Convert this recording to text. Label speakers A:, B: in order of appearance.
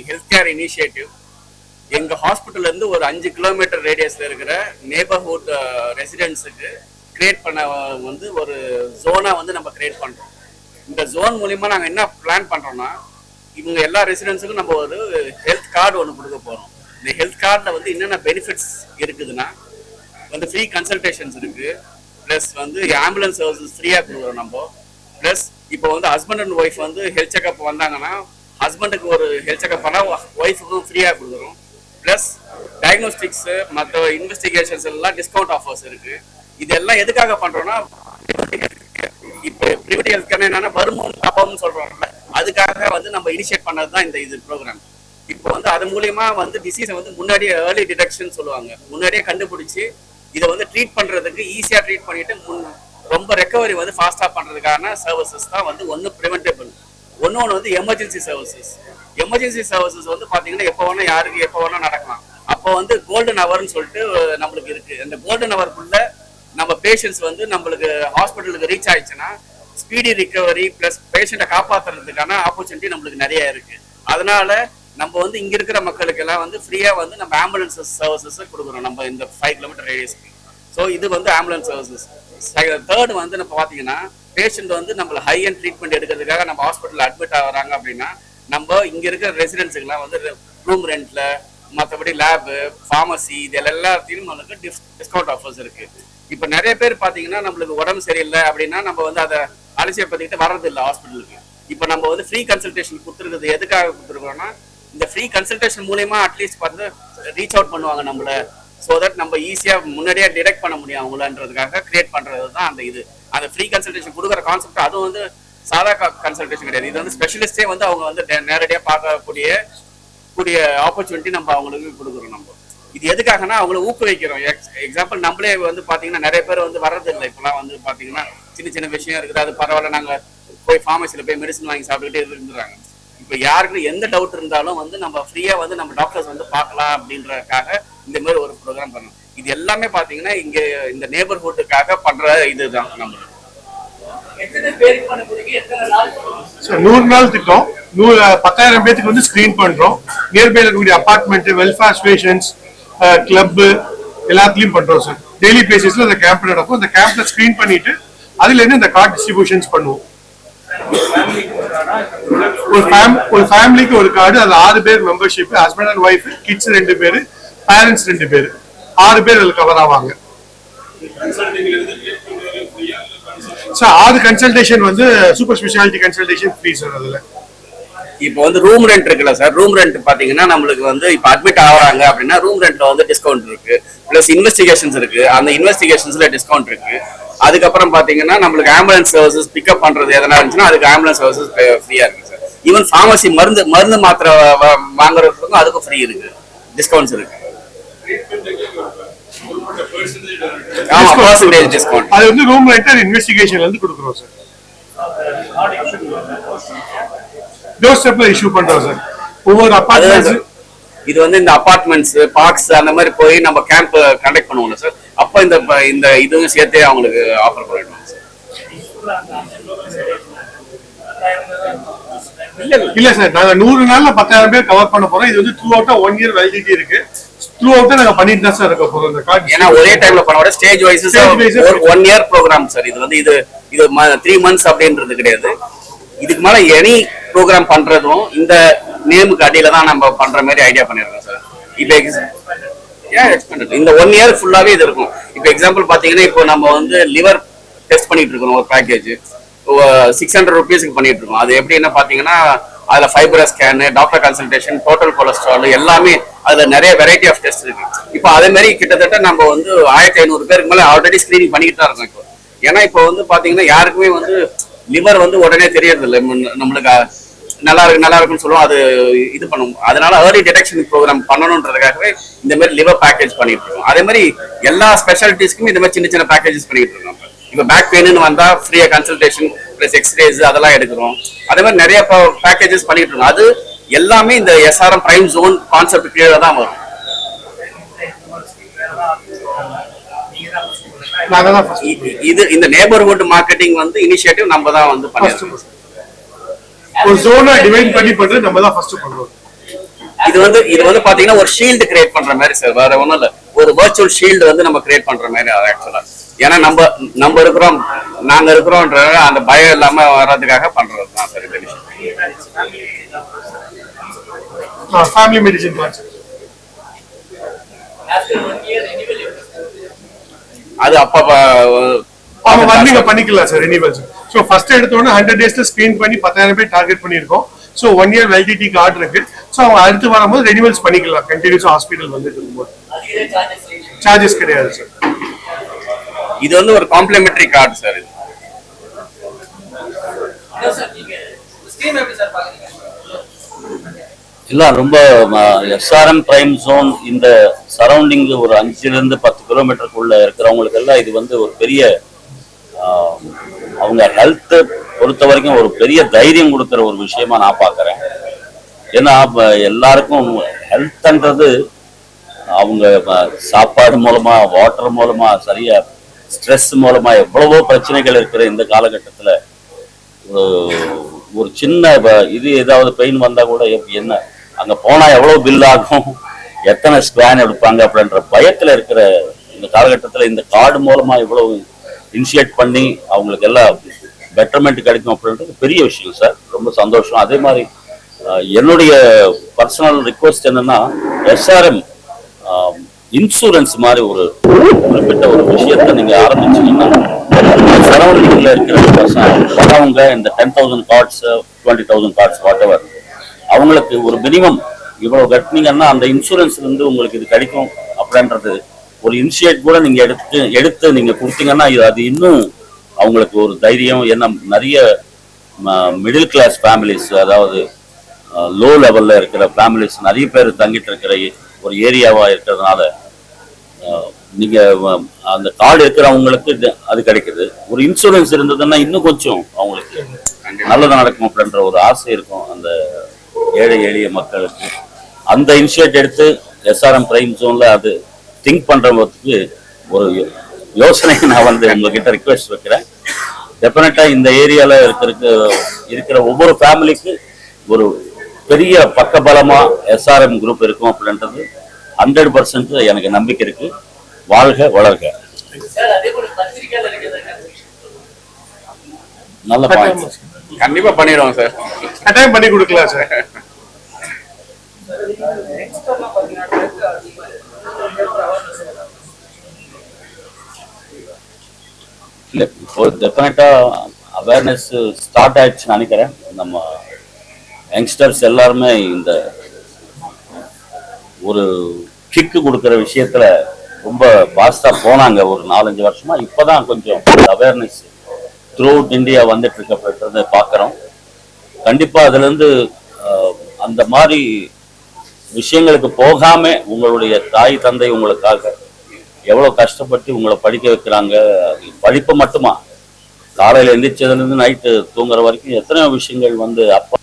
A: Health care initiative. எங்கள் ஹாஸ்பிட்டல்லேருந்து ஒரு 5 kilometre ரேடியஸில் இருக்கிற நெய்பர்ஹுட் ரெசிடென்ட்ஸுக்கு கிரியேட் பண்ண வந்து ஒரு ஜோனாக வந்து நம்ம கிரியேட் பண்ணுறோம். இந்த ஜோன் மூலிமா நாங்கள் என்ன பிளான் பண்ணுறோன்னா, இவங்க எல்லா ரெசிடென்ட்ஸுக்கும் நம்ம ஒரு ஹெல்த் கார்டு ஒன்று கொடுக்க போகிறோம். இந்த ஹெல்த் கார்டில் வந்து என்னென்ன பெனிஃபிட்ஸ் இருக்குதுன்னா, வந்து ஃப்ரீ கன்சல்டேஷன்ஸ் இருக்குது, ப்ளஸ் வந்து ஆம்புலன்ஸ் சர்வீசஸ் ஃப்ரீயாக கொடுக்குறோம் நம்ம. ப்ளஸ் இப்போ வந்து ஹஸ்பண்ட் அண்ட் ஒய்ஃப் வந்து ஹெல்த் செக்அப் வந்தாங்கன்னா, ஹஸ்பண்டுக்கு ஒரு ஹெல்த் செக்அப் பண்ணால் ஒய்ஃபுக்கும் ஃப்ரீயாக கொடுக்குறோம். ப்ளஸ் டயக்னோஸ்டிக்ஸு மற்ற இன்வெஸ்டிகேஷன்ஸ் எல்லாம் டிஸ்கவுண்ட் ஆஃபர்ஸ் இருக்குது. இதெல்லாம் எதுக்காக பண்ணுறோன்னா, இப்போ ப்ரிவென்டிவ் ஹெல்த் கேர் என்னன்னா வருமுன் காப்போம்னு சொல்கிறோம்ல, அதுக்காக வந்து நம்ம இனிஷியேட் பண்ணது தான் இது ப்ரோக்ராம். இப்போ வந்து அது மூலியமா வந்து டிசீஸை வந்து முன்னாடியே ஏர்லி டிடெக்ஷன் சொல்லுவாங்க, முன்னாடியே கண்டுபிடிச்சி இதை வந்து ட்ரீட் பண்ணுறதுக்கு ஈஸியாக ட்ரீட் பண்ணிட்டு ரொம்ப ரெக்கவரி வந்து ஃபாஸ்ட்டாக பண்ணுறதுக்கான சர்வீசஸ் தான் வந்து ஒன்று ப்ரிவென்டபிள், ஒன்று வந்து எமர்ஜென்சி சர்வீசஸ். எமர்ஜென்சி சர்வீசஸ் வந்து பார்த்தீங்கன்னா எப்போ வேணால் யாருக்கு எப்போ வேணால் நடக்கலாம். அப்போ வந்து கோல்டன் ஹவர்னு சொல்லிட்டு நம்மளுக்கு இருக்குது. அந்த கோல்டன் ஹவருக்குள்ள நம்ம பேஷண்ட்ஸ் வந்து நம்மளுக்கு ஹாஸ்பிட்டலுக்கு ரீச் ஆயிடுச்சுன்னா ஸ்பீடி ரிகவரி ப்ளஸ் பேஷண்ட்டை காப்பாற்றுறதுக்கான ஆப்பர்ச்சுனிட்டி நம்மளுக்கு நிறைய இருக்குது. அதனால நம்ம வந்து இங்கே இருக்கிற மக்களுக்கெல்லாம் வந்து ஃப்ரீயாக வந்து நம்ம ஆம்புலன்ஸ் சர்வீசஸ் கொடுக்குறோம் நம்ம இந்த 5 கிலோமீட்டர் ரேடியஸ்க்கு. ஸோ இது வந்து ஆம்புலன்ஸ் சர்வீசஸ். தேர்ட் வந்து நம்ம பார்த்தீங்கன்னா, பேஷண்ட் வந்து நம்மள ஹை அண்ட் ட்ரீட்மெண்ட் எடுக்கிறதுக்காக நம்ம ஹாஸ்பிட்டலில் அட்மிட் ஆகிறாங்க அப்படின்னா, நம்ம இங்கே இருக்கிற ரெசிடென்ட்ஸுக்கெல்லாம் வந்து ரூம் ரெண்ட்டில், மற்றபடி லேபு, ஃபார்மசி, இது எல்லாத்தையும் நம்மளுக்கு டிஸ்கவுண்ட் ஆஃபர்ஸ் இருக்குது. இப்போ நிறைய பேர் பார்த்தீங்கன்னா நம்மளுக்கு உடம்பு சரியில்லை அப்படின்னா நம்ம வந்து அதை அலட்சியப்படுத்திக்கிட்டு வர்றதில்லை ஹாஸ்பிட்டலுக்கு. இப்போ நம்ம வந்து ஃப்ரீ கன்சல்டேஷன் கொடுத்துருக்குது எதுக்காக கொடுத்துருக்கோம்னா, இந்த ஃப்ரீ கன்சல்டேஷன் மூலயமா அட்லீஸ்ட் வந்து ரீச் அவுட் பண்ணுவாங்க நம்மள, ஸோ தட் நம்ம ஈஸியாக முன்னாடியே டிடெக்ட் பண்ண முடியும் அவங்களன்றதுக்காக கிரியேட் பண்ணுறது தான் அந்த ஃப்ரீ கன்சல்டேஷன் கொடுக்குற கான்செப்ட். அதுவும் வந்து சாதா கன்சல்டேஷன் கிடையாது, இது வந்து ஸ்பெஷலிஸ்டே வந்து அவங்க வந்து நேரடியாக பார்க்கக்கூடிய ஆப்பர்ச்சுனிட்டி நம்ம அவங்களுக்கு கொடுக்குறோம். நம்ம இது எதுக்காகனா அவங்கள ஊக்குவிக்கிறோம். எக்ஸாம்பிள் நம்மளே வந்து பார்த்தீங்கன்னா நிறைய பேர் வந்து வர்றதில்லை. இப்போலாம் வந்து பார்த்தீங்கன்னா சின்ன சின்ன விஷயம் இருக்குது, அது பரவாயில்ல, நாங்கள் போய் ஃபார்மசியில் போய் மெடிசன் வாங்கி சாப்பிட்டுக்கிட்டே இருந்துறாங்க. இப்போ யாருக்கு எந்த டவுட் இருந்தாலும் வந்து நம்ம ஃப்ரீயாக வந்து நம்ம டாக்டர்ஸ் வந்து பார்க்கலாம் அப்படின்றதுக்காக இந்த மாதிரி ஒரு ப்ரோக்ராம் பண்ணணும். இது எல்லாமே பார்த்தீங்கன்னா இங்கே இந்த நெய்பர்ஹுட்டுக்காக பண்ணுற இதுதான். நம்ம
B: 100 நாள் திட்டம், 10,000 பேருக்கு வந்து ஸ்கிரீன் பண்றோம். நியர்பைல இருக்கக்கூடிய அபார்ட்மெண்ட், வெல்ஃபேர் ஸ்டேஷன்ஸ், கிளப் எல்லாத்துலயும் பண்றோம் சார். டெய்லி பேசிஸ்ல அந்த கேம்ப் நடக்கும். அந்த கேம்ப்ல ஸ்கிரீன் பண்ணிட்டு அதுல இருந்து இந்த கார்டு டிஸ்ட்ரிபியூஷன்ஸ் பண்ணுவோம். ஒரு ஃபேமிலிக்கு ஒரு கார்டு, அது 6 பேர் membership, husband and wife, kids 2 பேர், பேரண்ட்ஸ் 2 பேர், 6 பேர் அதுல கவர் ஆவாங்க சார். 6 கன்சல்டேஷன் வந்து super speciality consultation free sir. அதுல
A: இப்போ வந்து ரூம் ரெண்ட் இருக்குல்ல சார், ரூம் ரெண்ட் பார்த்தீங்கன்னா நம்மளுக்கு வந்து இப்போ அட்மிட் ஆகிறாங்க அப்படின்னா ரூம் ரெண்ட்ல வந்து டிஸ்கவுண்ட் இருக்கு, ப்ளஸ் இன்வெஸ்டிகேஷன்ஸ் இருக்கு, அந்த இன்வெஸ்டிகேஷன்ஸ்ல டிஸ்கவுண்ட் இருக்கு. அதுக்கப்புறம் பார்த்தீங்கன்னா நம்மளுக்கு ஆம்புலன்ஸ் சர்வீசஸ் பிக்கப் பண்றது எதனா இருந்துச்சுன்னா அதுக்கு ஆம்புலன்ஸ் சர்வீசஸ் ஃப்ரீயா இருக்கு சார். ஈவன் ஃபார்மசி மருந்து மாத்திரை வாங்குறதுக்கும் அதுக்கும் ஃப்ரீ இருக்கு, டிஸ்கவுண்ட்ஸ் இருக்கு. டிஸ்கவுண்ட்
B: அது வந்து ரூம் ரெண்ட் அண்ட் இன்வெஸ்டிகேஷன்ல இருந்து கொடுக்குறோம் சார். டோர் ஸ்டெப்ல இஷ்யூ பண்றோம் சார். ஒவ்வொரு அபார்ட்மெண்ட்ஸ்,
A: இது வந்து இந்த அபார்ட்மெண்ட்ஸ், பார்க்ஸ் அந்த மாதிரி போய் நம்ம கேம்ப் கண்டக்ட் பண்ணுவோம்ல சார், அப்போ இந்த இதுவும் சேர்த்தே அவங்களுக்கு ஆஃபர் பண்ணிடுவோம் சார்.
B: இல்ல சார், நாங்க 100 நாள்ல 10,000 பேர் கவர் பண்ண போறோம். இது வந்து த்ரூ அவுட்டா 1 இயர் வேலிடிட்டி இருக்கு. த்ரூ அவுட்டா நாங்க பண்ணிட்டு தான் சார் இருக்க போறோம் இந்த கார்டு.
A: ஏன்னா ஒரே டைம்ல பண்ணோட stage wise 1 year program sir. இது வந்து இது 3 months அப்படின்றது கிடையாது. இதுக்கு மேல எனி ப்ரோக்ராம் பண்றதும் இந்த நேமுக்கு அடியில தான் நம்ம பண்ற மாதிரி ஐடியா பண்ணிருக்கோம் சார். இப்போ இந்த 1 இயர் ஃபுல்லாவே இது இருக்கும். இப்போ எக்ஸாம்பிள் பாத்தீங்கன்னா, இப்போ நம்ம வந்து லிவர் டெஸ்ட் பண்ணிட்டு இருக்கோம், ஒரு பேக்கேஜ் 600 rupeesக்கு பண்ணிட்டு இருக்கோம். அது எப்படின்னா பாத்தீங்கன்னா, அதுல fibrous scan, doctor consultation, total cholesterol எல்லாமே அதுல நிறைய வெரைட்டி ஆஃப் டெஸ்ட் இருக்கு. இப்போ அதே மாதிரி கிட்டத்தட்ட நம்ம வந்து 1500 பேருக்கு மேல ஆல்ரெடி ஸ்கிரீனிங் பண்ணிக்கிட்டு தான் இருக்கோம் இப்போ. ஏன்னா இப்போ வந்து பாத்தீங்கன்னா யாருக்குமே வந்து லிவர் வந்து உடனே தெரியறது இல்லை, நம்மளுக்கு நல்லா இருக்குன்னு சொல்லுவோம், அது இது பண்ணுவோம். அதனால ஏர்லி டிடெக்ஷன் ப்ரோக்ராம் பண்ணணுன்றதுக்காகவே இந்த மாதிரி லிவர் பேக்கேஜ் பண்ணிட்டு இருக்கோம். அதே மாதிரி எல்லா ஸ்பெஷாலிட்டிஸ்க்குமே இந்த மாதிரி சின்ன சின்ன பேக்கேஜஸ் பண்ணிட்டு இருக்கோம். இப்போ பேக் பெயின்னு வந்தா ஃப்ரீயா கன்சல்டேஷன் பிளஸ் எக்ஸ்ரேஸ் அதெல்லாம் எடுக்கிறோம். அதே மாதிரி நிறைய பேக்கேஜஸ் பண்ணிட்டு இருக்கோம். அது எல்லாமே இந்த SRM பிரைம் ஜோன் கான்செப்ட் கீழே தான் வரும். இது இந்த நெய்பர்ஹுட் மார்க்கெட்டிங் வந்து இனிஷியேட்டிவ் நம்ம தான் வந்து பண்ணிருக்கோம்.
B: ஒரு ஜோனை டிவைட் பண்ணி பண்றது நம்ம தான் ஃபர்ஸ்ட் பண்றோம்.
A: இது வந்து பாத்தீங்கன்னா ஒரு ஷீல்டு கிரியேட் பண்ற மாதிரி சார், வேற ஒண்ணும் இல்ல. ஒரு வர்ச்சுவல் ஷீல்டு வந்து நம்ம கிரியேட் பண்ற மாதிரி ஆக்சுவலா. ஏன்னா நம்ம இருக்கிறோம், நாங்க இருக்கிறோம்ன்ற அந்த பயம் இல்லாம வர்றதுக்காக பண்றது தான் சார் இந்த விஷயம்.
B: Family medicine plan sir.
A: அது அப்ப
B: அவங்க வந்து நீங்க பண்ணிக்கலாம் சார் ரெனிவல்ஸ். ஸோ ஃபர்ஸ்ட் எடுத்தோடனே 100 daysல ஸ்கிரீன் பண்ணி 10,000 பேர் டார்கெட் பண்ணியிருக்கோம். ஸோ 1 year வேலிடிட்டி கார்டு இருக்கு. ஸோ அவங்க அடுத்து வரும்போது ரெனிவல்ஸ் பண்ணிக்கலாம். கண்டினியூஸா ஹாஸ்பிட்டல் வந்து இருக்கும்போது சார்ஜஸ் கிடையாது சார்.
A: இது வந்து ஒரு காம்ப்ளிமெண்டரி கார்டு சார். இது
C: இல்ல ரொம்ப எஸ்ஆர்எம் பிரைம் ஜோன் இந்த சரௌண்டிங் ஒரு 5 to 10 கிலோமீட்டருக்குள்ள இருக்கிறவங்களுக்கு எல்லாம் இது வந்து ஒரு பெரிய அவங்க ஹெல்த்தை பொறுத்த வரைக்கும் ஒரு பெரிய தைரியம் கொடுக்குற ஒரு விஷயமா நான் பார்க்குறேன். ஏன்னா எல்லாருக்கும் ஹெல்த்ன்றது அவங்க சாப்பாடு மூலமா, வாட்டர் மூலமா, சரியா ஸ்ட்ரெஸ் மூலமா எவ்வளவோ பிரச்சனைகள் இருக்கிற இந்த காலகட்டத்தில் ஒரு சின்ன இது ஏதாவது பெயின் வந்தா கூட என்ன அங்க போனா எவ்வளவு பில் ஆகும், எத்தனை ஸ்கேன் எடுப்பாங்க அப்படின்ற பயத்துல இருக்கிற இந்த காலகட்டத்தில் இந்த கார்டு மூலமா இவ்வளவு இனிஷியேட் பண்ணி அவங்களுக்கு எல்லாம் பெட்டர்மெண்ட் கிடைக்கும் அப்படின்றது பெரிய விஷயம் சார். ரொம்ப சந்தோஷம். அதே மாதிரி என்னுடைய பர்சனல் ரிக்வெஸ்ட் என்னன்னா, எஸ்ஆர்எம் இன்சூரன்ஸ் மாதிரி ஒரு குறிப்பிட்ட ஒரு விஷயத்த நீங்க ஆரம்பிச்சீங்கன்னா சரௌண்டிங்ல இருக்கிற வரவங்க இந்த 10,000 கார்ட்ஸ் 20,000 கார்ட்ஸ் வாட்டவர் அவங்களுக்கு ஒரு மினிமம் இவ்வளவு கட்டினீங்கன்னா அந்த இன்சூரன்ஸ்ல இருந்து உங்களுக்கு இது கிடைக்கும் அப்படின்றது ஒரு இனிஷியேட் கூட நீங்க எடுத்து நீங்க கொடுத்தீங்கன்னா அது இன்னும் அவங்களுக்கு ஒரு தைரியம். ஏன்னா நிறைய மிடில் கிளாஸ் ஃபேமிலிஸ், அதாவது லோ லெவல்ல இருக்கிற ஃபேமிலிஸ் நிறைய பேர் தங்கிட்டு இருக்கிற ஒரு ஏரியாவா இருக்கிறதுனால நீங்க அந்த கார்டு இருக்கிறவங்களுக்கு அது கிடைக்குது. ஒரு இன்சூரன்ஸ் இருந்ததுன்னா இன்னும் கொஞ்சம் அவங்களுக்கு நல்லது நடக்கும் அப்படின்ற ஒரு ஆசை இருக்கும் அந்த ஏழை எளிய மக்களுக்கு. அந்த இனிஷியேட் எடுத்து எஸ்ஆர்எம் பிரைம் ஜோன்ல அது திங்க் பண்றதுக்கு ஒரு யோசனை நான் வந்து உங்ககிட்ட ரிக்வெஸ்ட் வைக்கிறேன். டெஃபினட்டா இந்த ஏரியால இருக்கிற ஒவ்வொரு ஃபேமிலிக்கு ஒரு பெரிய பக்கபலமா எஸ்ஆர்எம் குரூப் இருக்கும் அப்படின்றது 100% எனக்கு நம்பிக்கை இருக்கு. வாழ்க வளர்க. நல்ல பாயிண்ட்.
A: கண்டிப்பா பண்ணிடுவோம் சார்.
B: கட்டாயம் பண்ணி கொடுக்கலாம் சார்.
C: இல்லை, இப்போ டெஃபினட்டா அவேர்னஸ் ஸ்டார்ட் ஆயிடுச்சுன்னு நினைக்கிறேன். நம்ம யங்ஸ்டர்ஸ் எல்லாருமே இந்த ஒரு கிக்கு கொடுக்குற விஷயத்துல ரொம்ப ஃபாஸ்டா போனாங்க ஒரு 4-5 வருஷமா. இப்பதான் கொஞ்சம் அவேர்னஸ் த்ரூ அவுட் இந்தியா வந்துட்டு இருக்கப்பட்டதை பார்க்குறோம். கண்டிப்பா அதுல இருந்து அந்த மாதிரி விஷயங்களுக்கு போகாம உங்களுடைய தாய் தந்தை உங்களுக்காக எவ்வளவு கஷ்டப்பட்டு உங்களை படிக்க வைக்கிறாங்க. படிப்பு மட்டுமா, காலையில எந்திரிச்சதுல இருந்து நைட்டு தூங்குற வரைக்கும் எத்தனையோ விஷயங்கள் வந்து அப்பா